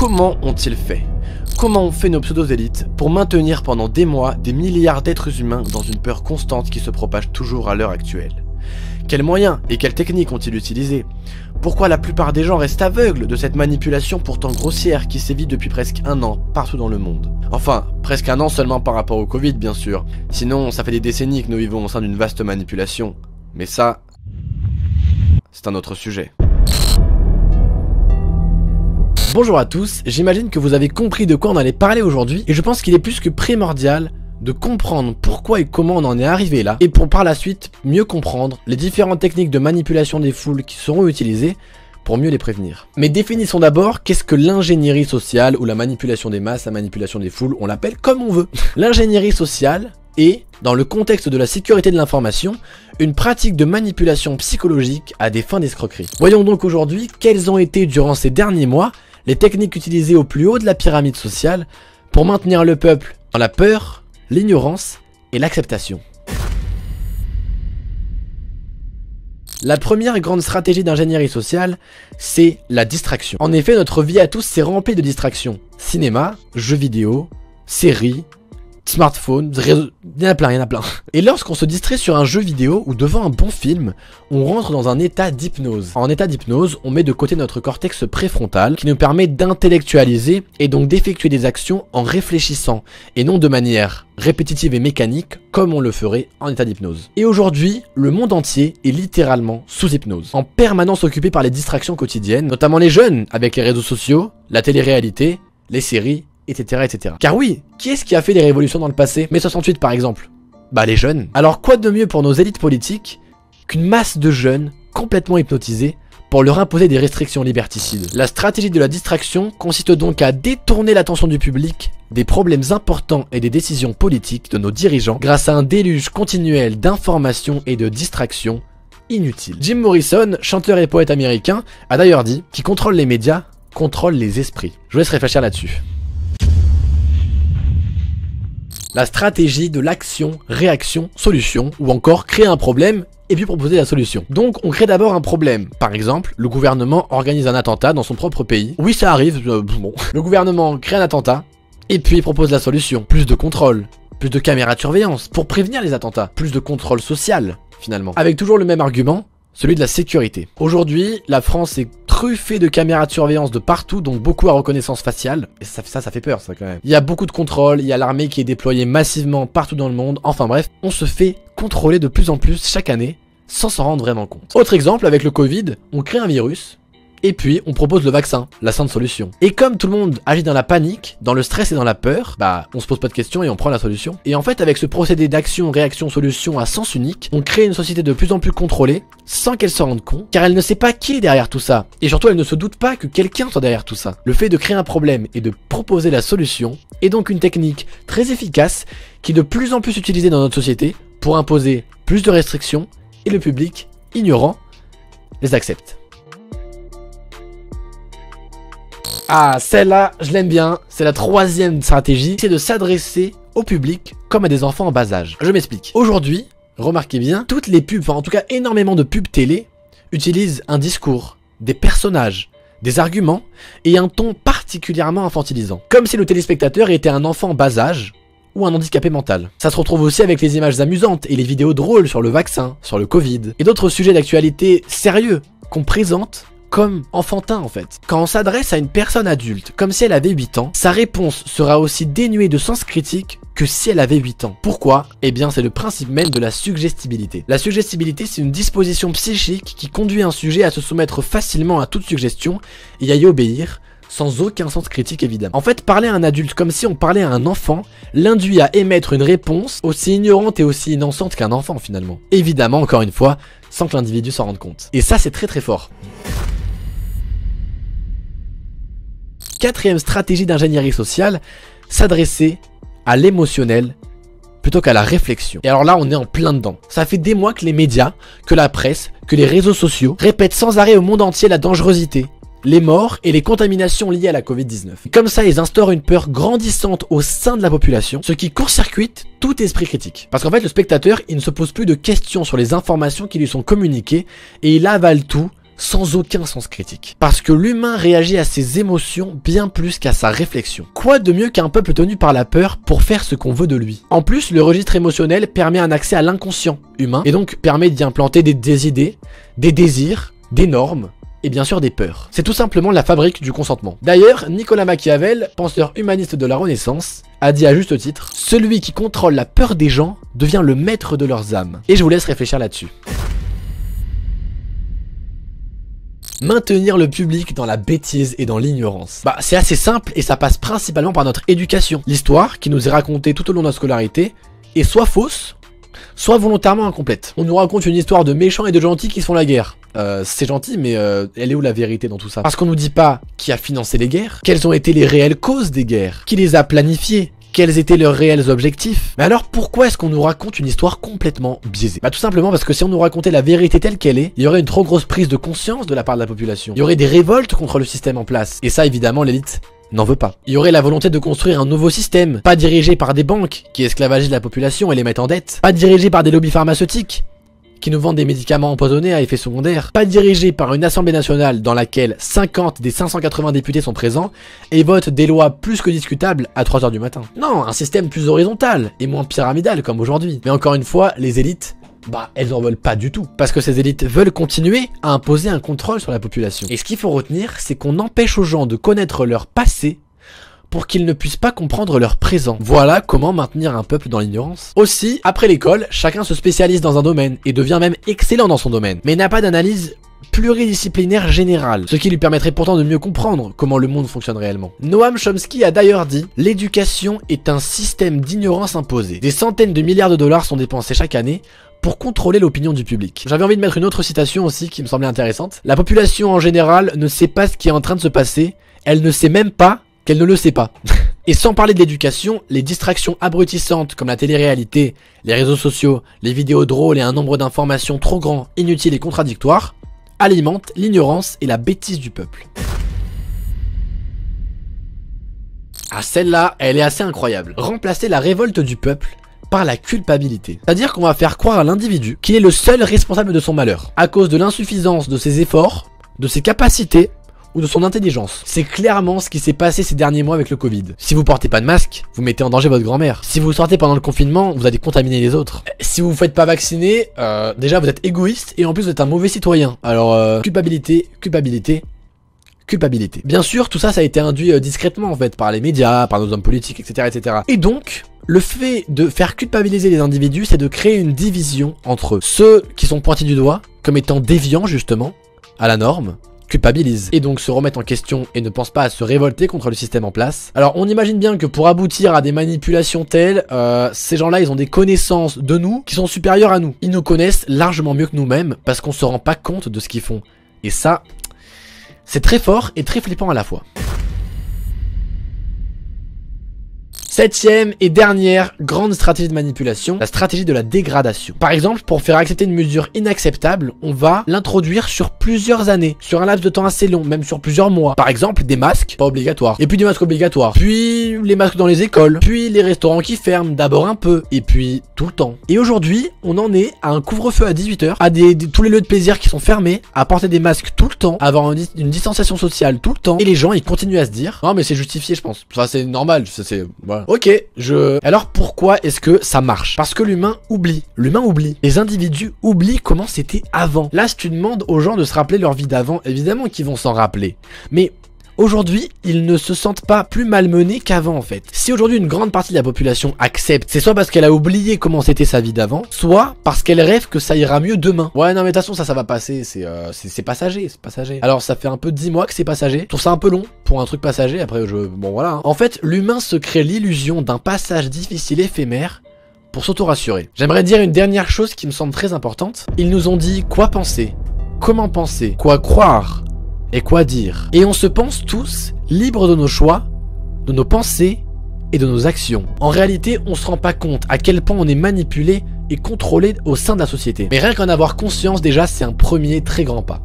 comment ont-ils fait? Comment ont fait nos pseudo-élites pour maintenir pendant des mois des milliards d'êtres humains dans une peur constante qui se propage toujours à l'heure actuelle? Quels moyens et quelles techniques ont-ils utilisés? Pourquoi la plupart des gens restent aveugles de cette manipulation pourtant grossière qui sévit depuis presque un an partout dans le monde? Enfin, presque un an seulement par rapport au Covid bien sûr, sinon ça fait des décennies que nous vivons au sein d'une vaste manipulation. Mais ça, c'est un autre sujet. Bonjour à tous, j'imagine que vous avez compris de quoi on allait parler aujourd'hui et je pense qu'il est plus que primordial de comprendre pourquoi et comment on en est arrivé là et pour par la suite mieux comprendre les différentes techniques de manipulation des foules qui seront utilisées pour mieux les prévenir. Mais définissons d'abord qu'est-ce que l'ingénierie sociale ou la manipulation des masses, la manipulation des foules, on l'appelle comme on veut. L'ingénierie sociale est, dans le contexte de la sécurité de l'information, une pratique de manipulation psychologique à des fins d'escroquerie. Voyons donc aujourd'hui quelles ont été durant ces derniers mois les techniques utilisées au plus haut de la pyramide sociale pour maintenir le peuple dans la peur, l'ignorance et l'acceptation. La première grande stratégie d'ingénierie sociale, c'est la distraction. En effet, notre vie à tous s'est remplie de distractions. Cinéma, jeux vidéo, séries, smartphone, réseaux... il y en a plein. Et lorsqu'on se distrait sur un jeu vidéo ou devant un bon film, on rentre dans un état d'hypnose. En état d'hypnose, on met de côté notre cortex préfrontal qui nous permet d'intellectualiser et donc d'effectuer des actions en réfléchissant et non de manière répétitive et mécanique comme on le ferait en état d'hypnose. Et aujourd'hui, le monde entier est littéralement sous hypnose, en permanence occupé par les distractions quotidiennes, notamment les jeunes avec les réseaux sociaux, la télé-réalité, les séries, etc. Car oui, qui est-ce qui a fait des révolutions dans le passé? Mai 68 par exemple. Bah les jeunes. Alors quoi de mieux pour nos élites politiques qu'une masse de jeunes complètement hypnotisés pour leur imposer des restrictions liberticides? La stratégie de la distraction consiste donc à détourner l'attention du public des problèmes importants et des décisions politiques de nos dirigeants grâce à un déluge continuel d'informations et de distractions inutiles. Jim Morrison, chanteur et poète américain, a d'ailleurs dit « Qui contrôle les médias, contrôle les esprits ». Je vous laisse réfléchir là-dessus. La stratégie de l'action, réaction, solution, ou encore créer un problème et puis proposer la solution. Donc on crée d'abord un problème. Par exemple, le gouvernement organise un attentat dans son propre pays. Oui, ça arrive, bon. Le gouvernement crée un attentat et puis propose la solution. Plus de contrôle, plus de caméras de surveillance pour prévenir les attentats, plus de contrôle social finalement. Avec toujours le même argument, celui de la sécurité. Aujourd'hui, la France est truffée de caméras de surveillance de partout, donc beaucoup à reconnaissance faciale. Et ça fait peur, ça quand même. Il y a beaucoup de contrôle, il y a l'armée qui est déployée massivement partout dans le monde. Enfin bref, on se fait contrôler de plus en plus chaque année, sans s'en rendre vraiment compte. Autre exemple, avec le Covid, on crée un virus, et puis on propose le vaccin, la sainte solution. Et comme tout le monde agit dans la panique, dans le stress et dans la peur, bah on se pose pas de questions et on prend la solution. Et en fait avec ce procédé d'action, réaction, solution à sens unique, on crée une société de plus en plus contrôlée, sans qu'elle s'en rende compte, car elle ne sait pas qui est derrière tout ça. Et surtout elle ne se doute pas que quelqu'un soit derrière tout ça. Le fait de créer un problème et de proposer la solution est donc une technique très efficace qui est de plus en plus utilisée dans notre société pour imposer plus de restrictions et le public, ignorant, les accepte. Ah, celle-là, je l'aime bien, c'est la troisième stratégie, c'est de s'adresser au public comme à des enfants en bas âge. Je m'explique. Aujourd'hui, remarquez bien, toutes les pubs, enfin en tout cas énormément de pubs télé, utilisent un discours, des personnages, des arguments et un ton particulièrement infantilisant. Comme si le téléspectateur était un enfant en bas âge ou un handicapé mental. Ça se retrouve aussi avec les images amusantes et les vidéos drôles sur le vaccin, sur le Covid, et d'autres sujets d'actualité sérieux qu'on présente comme enfantin en fait. Quand on s'adresse à une personne adulte, comme si elle avait 8 ans, sa réponse sera aussi dénuée de sens critique que si elle avait 8 ans. Pourquoi? Eh bien c'est le principe même de la suggestibilité. La suggestibilité c'est une disposition psychique qui conduit un sujet à se soumettre facilement à toute suggestion et à y obéir, sans aucun sens critique évidemment. En fait, parler à un adulte comme si on parlait à un enfant l'induit à émettre une réponse aussi ignorante et aussi innocente qu'un enfant finalement. Évidemment, encore une fois, sans que l'individu s'en rende compte. Et ça c'est très fort. Quatrième stratégie d'ingénierie sociale, s'adresser à l'émotionnel plutôt qu'à la réflexion. Et alors là, on est en plein dedans. Ça fait des mois que les médias, que la presse, que les réseaux sociaux répètent sans arrêt au monde entier la dangerosité, les morts et les contaminations liées à la Covid-19. Comme ça, ils instaurent une peur grandissante au sein de la population, ce qui court-circuite tout esprit critique. Parce qu'en fait, le spectateur, il ne se pose plus de questions sur les informations qui lui sont communiquées et il avale tout sans aucun sens critique. Parce que l'humain réagit à ses émotions bien plus qu'à sa réflexion. Quoi de mieux qu'un peuple tenu par la peur pour faire ce qu'on veut de lui? En plus, le registre émotionnel permet un accès à l'inconscient humain et donc permet d'y implanter des idées, des désirs, des normes et bien sûr des peurs. C'est tout simplement la fabrique du consentement. D'ailleurs, Nicolas Machiavel, penseur humaniste de la Renaissance, a dit à juste titre « Celui qui contrôle la peur des gens devient le maître de leurs âmes ». Et je vous laisse réfléchir là-dessus. Maintenir le public dans la bêtise et dans l'ignorance. Bah c'est assez simple et ça passe principalement par notre éducation. L'histoire qui nous est racontée tout au long de notre scolarité est soit fausse, soit volontairement incomplète. On nous raconte une histoire de méchants et de gentils qui se font la guerre. C'est gentil, mais elle est où la vérité dans tout ça? Parce qu'on nous dit pas qui a financé les guerres, quelles ont été les réelles causes des guerres, qui les a planifiées, quels étaient leurs réels objectifs. Mais alors pourquoi est-ce qu'on nous raconte une histoire complètement biaisée? Bah tout simplement parce que si on nous racontait la vérité telle qu'elle est, il y aurait une trop grosse prise de conscience de la part de la population. Il y aurait des révoltes contre le système en place. Et ça évidemment l'élite n'en veut pas. Il y aurait la volonté de construire un nouveau système, pas dirigé par des banques qui esclavagisent la population et les mettent en dette, pas dirigé par des lobbies pharmaceutiques qui nous vendent des médicaments empoisonnés à effet secondaire, pas dirigé par une assemblée nationale dans laquelle 50 des 580 députés sont présents et votent des lois plus que discutables à 3 h du matin. Non, un système plus horizontal et moins pyramidal comme aujourd'hui. Mais encore une fois, les élites, bah elles en veulent pas du tout. Parce que ces élites veulent continuer à imposer un contrôle sur la population. Et ce qu'il faut retenir, c'est qu'on empêche aux gens de connaître leur passé pour qu'ils ne puissent pas comprendre leur présent. Voilà comment maintenir un peuple dans l'ignorance. Aussi, après l'école, chacun se spécialise dans un domaine et devient même excellent dans son domaine, mais n'a pas d'analyse pluridisciplinaire générale, ce qui lui permettrait pourtant de mieux comprendre comment le monde fonctionne réellement. Noam Chomsky a d'ailleurs dit « L'éducation est un système d'ignorance imposé. Des centaines de milliards de dollars sont dépensés chaque année pour contrôler l'opinion du public. » J'avais envie de mettre une autre citation aussi qui me semblait intéressante. « La population en général ne sait pas ce qui est en train de se passer, elle ne sait même pas qu'elle ne le sait pas. » Et sans parler de l'éducation, les distractions abrutissantes comme la télé-réalité, les réseaux sociaux, les vidéos drôles et un nombre d'informations trop grand, inutiles et contradictoires alimentent l'ignorance et la bêtise du peuple. Ah celle-là, elle est assez incroyable. Remplacer la révolte du peuple par la culpabilité. C'est-à-dire qu'on va faire croire à l'individu qu'il est le seul responsable de son malheur, à cause de l'insuffisance de ses efforts, de ses capacités, ou de son intelligence. C'est clairement ce qui s'est passé ces derniers mois avec le Covid. Si vous portez pas de masque, vous mettez en danger votre grand-mère. Si vous sortez pendant le confinement, vous allez contaminer les autres. Si vous vous faites pas vacciner, déjà vous êtes égoïste et en plus vous êtes un mauvais citoyen. Alors culpabilité, culpabilité, culpabilité. Bien sûr, tout ça, ça a été induit discrètement en fait par les médias, par nos hommes politiques, etc., etc. Et donc, le fait de faire culpabiliser les individus, c'est de créer une division entre ceux qui sont pointés du doigt comme étant déviants justement à la norme, culpabilisent et donc se remettent en question et ne pensent pas à se révolter contre le système en place. Alors on imagine bien que pour aboutir à des manipulations telles, ces gens-là ils ont des connaissances de nous qui sont supérieures à nous. Ils nous connaissent largement mieux que nous-mêmes parce qu'on se rend pas compte de ce qu'ils font. Et ça, c'est très fort et très flippant à la fois. 7ème et dernière grande stratégie de manipulation, la stratégie de la dégradation. Par exemple, pour faire accepter une mesure inacceptable, on va l'introduire sur plusieurs années, sur un laps de temps assez long, même sur plusieurs mois. Par exemple, des masques, pas obligatoires, et puis des masques obligatoires, puis les masques dans les écoles, puis les restaurants qui ferment, d'abord un peu, et puis tout le temps. Et aujourd'hui, on en est à un couvre-feu à 18 h, à tous les lieux de plaisir qui sont fermés, à porter des masques tout le temps, à avoir une distanciation sociale tout le temps, et les gens ils continuent à se dire, non mais c'est justifié je pense, enfin c'est normal, c'est voilà. Ok, alors pourquoi est-ce que ça marche? Parce que l'humain oublie. L'humain oublie. Les individus oublient comment c'était avant. Là, si tu demandes aux gens de se rappeler leur vie d'avant, évidemment qu'ils vont s'en rappeler. Mais aujourd'hui, ils ne se sentent pas plus malmenés qu'avant en fait. Si aujourd'hui une grande partie de la population accepte, c'est soit parce qu'elle a oublié comment c'était sa vie d'avant, soit parce qu'elle rêve que ça ira mieux demain. Ouais non mais de toute façon ça va passer, c'est passager, c'est passager. Alors ça fait un peu 10 mois que c'est passager, je trouve ça un peu long pour un truc passager, après bon voilà. Hein. En fait l'humain se crée l'illusion d'un passage difficile éphémère pour s'auto-rassurer. J'aimerais dire une dernière chose qui me semble très importante. Ils nous ont dit quoi penser, comment penser, quoi croire, et quoi dire. Et on se pense tous libres de nos choix, de nos pensées et de nos actions. En réalité, on se rend pas compte à quel point on est manipulé et contrôlé au sein de la société. Mais rien qu'en avoir conscience déjà, c'est un premier très grand pas.